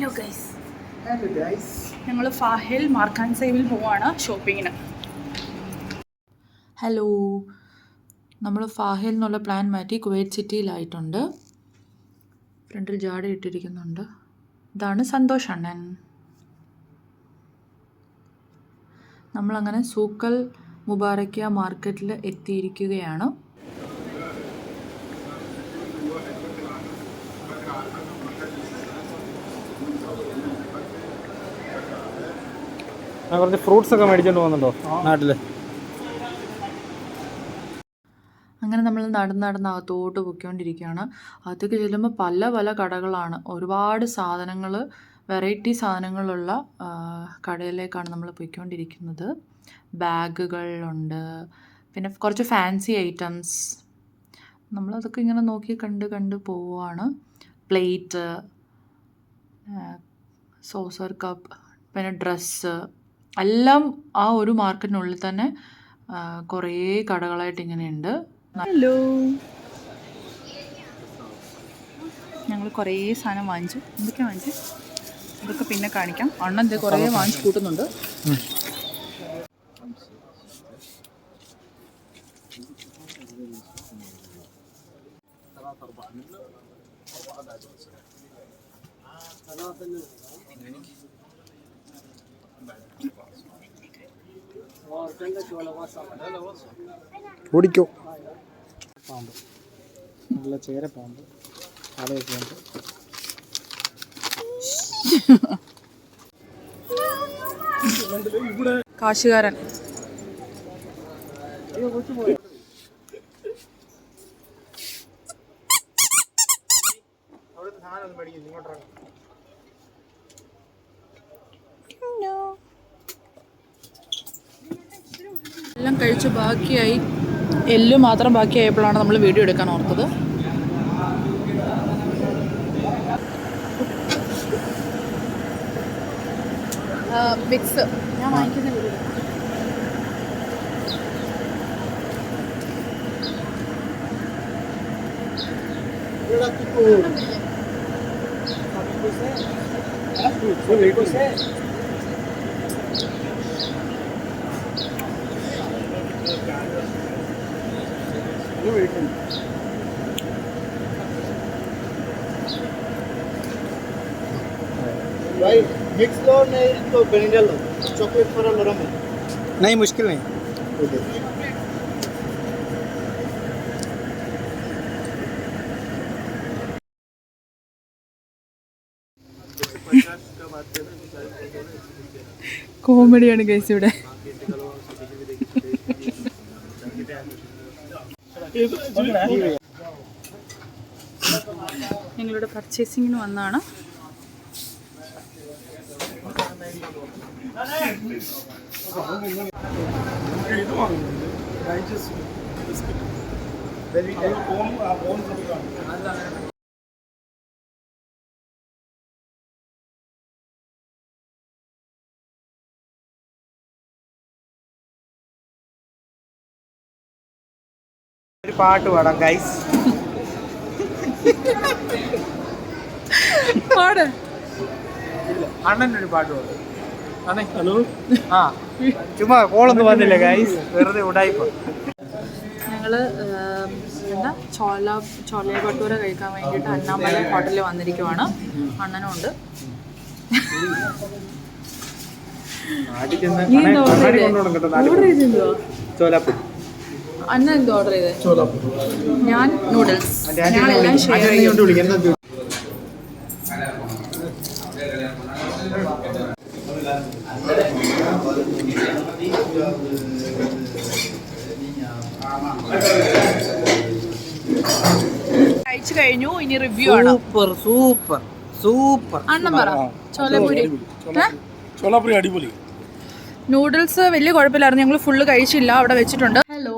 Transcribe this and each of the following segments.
Hello guys ഞങ്ങൾ ഫാഹിൽ മാർക്കാൻ സേവിൽ പോവാണ് ഷോപ്പിങ്ങിന്. ഹലോ, നമ്മൾ ഫാഹിൽ എന്നുള്ള പ്ലാൻ മാറ്റി കുവൈറ്റ് സിറ്റിയിലായിട്ടുണ്ട്. ഫ്രണ്ടിൽ ജാട ഇട്ടിരിക്കുന്നുണ്ട്. ഇതാണ് സന്തോഷ് അണ്ണൻ. നമ്മളങ്ങനെ സൂക്കൽ മുബാറക്കിയ മാർക്കറ്റിൽ എത്തിയിരിക്കുകയാണ്. കുറച്ച് ഫ്രൂട്ട്സ് ഒക്കെ മേടിച്ചോണ്ട് പോകുന്നുണ്ടോ നാട്ടില്? അങ്ങനെ നമ്മൾ നടന്ന് അകത്തോട്ട് പൊയ്ക്കൊണ്ടിരിക്കുകയാണ്. അകത്തേക്ക് ചെല്ലുമ്പോൾ പല പല കടകളാണ്. ഒരുപാട് സാധനങ്ങൾ, വെറൈറ്റി സാധനങ്ങളുള്ള കടയിലേക്കാണ് നമ്മൾ പോയിക്കൊണ്ടിരിക്കുന്നത്. ബാഗുകളുണ്ട്, പിന്നെ കുറച്ച് ഫാൻസി ഐറ്റംസ്. നമ്മളതൊക്കെ ഇങ്ങനെ നോക്കി കണ്ട് പോവുകയാണ്. പ്ലേറ്റ്, സോസർ കപ്പ്, പിന്നെ ഡ്രസ്സ് എല്ലാം ആ ഒരു മാർക്കറ്റിനുള്ളിൽ തന്നെ കുറേ കടകളായിട്ട് ഇങ്ങനെയുണ്ട്. ഹലോ, ഞങ്ങൾ കുറേ സാധനം വാങ്ങിച്ചു. എന്തൊക്കെയാണ് വാങ്ങിച്ചു ഇതൊക്കെ പിന്നെ കാണിക്കാം. അണ്ണൻ ഇത് കുറേ വാങ്ങിച്ച് കൂട്ടുന്നുണ്ട്. ഓടിക്കോ. പാമ്പ്, നല്ല ചേര പാമ്പ്, അടയൊക്കെ ഉണ്ട്. കാശുകാരൻ. എല്ലാം കഴിച്ച് ബാക്കിയായി, എല്ല് മാത്രം ബാക്കിയായപ്പോഴാണ് നമ്മൾ വീഡിയോ എടുക്കാൻ ഓർത്തത്. മിക്സ് ഞാൻ വാങ്ങിക്കുന്ന വീഡിയോ. भाई मिक्स लो नहीं तो वेनिला लो, चॉकलेट थोड़ा नरम है। नहीं, मुश्किल नहीं. കോമഡിയാണ് ഗൈസ് ഇവിടെ. ഞങ്ങളിവിടെ പർച്ചേസിങ്ങിന് വന്നാണ്. ഒരു പാട്ട് പാടാം ഗൈസ്. പാട്. അണ്ണൻ്റെ ഒരു പാട്ട് പാടും. ഹലോ, ആ ചുമ്മാ കോളൊന്നും വന്നില്ല ഗൈസ്, വെറുതെ ഉടായിപ്പോ. ഞങ്ങൾ എന്താ ചോല ഭട്ടൂര കഴിക്കാൻ വേണ്ടിയിട്ട് അണ്ണാമല ഹോട്ടലിൽ വന്നിരിക്കുവാണ്. അണ്ണനും ഉണ്ട്. അണ്ണ എന്തോ ഓർഡർ ചെയ്തേ? ഞാൻ നൂഡിൽസ്. ഞങ്ങളെല്ലാം ഷെയർ ചെയ്യും. കഴിച്ചു കഴിഞ്ഞു, ഇനി റിവ്യൂ ആണ്. Super super super. അണ്ണൻ പറ. ചോലപ്പുരി അടിപൊളി. നൂഡിൽസ് വലിയ കുഴപ്പമില്ലായിരുന്നു. ഞങ്ങൾ ഫുള്ള് കഴിച്ചില്ല, അവിടെ വെച്ചിട്ടുണ്ട്. ഹലോ,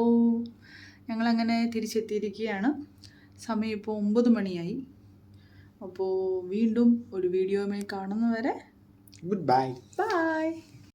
ഞങ്ങളങ്ങനെ തിരിച്ചെത്തിയിരിക്കുകയാണ്. സമയം ഇപ്പോൾ 9 മണിയായി. അപ്പോൾ വീണ്ടും ഒരു വീഡിയോയുമായി കാണുന്നവരെ ഗുഡ് ബൈ. ബൈ.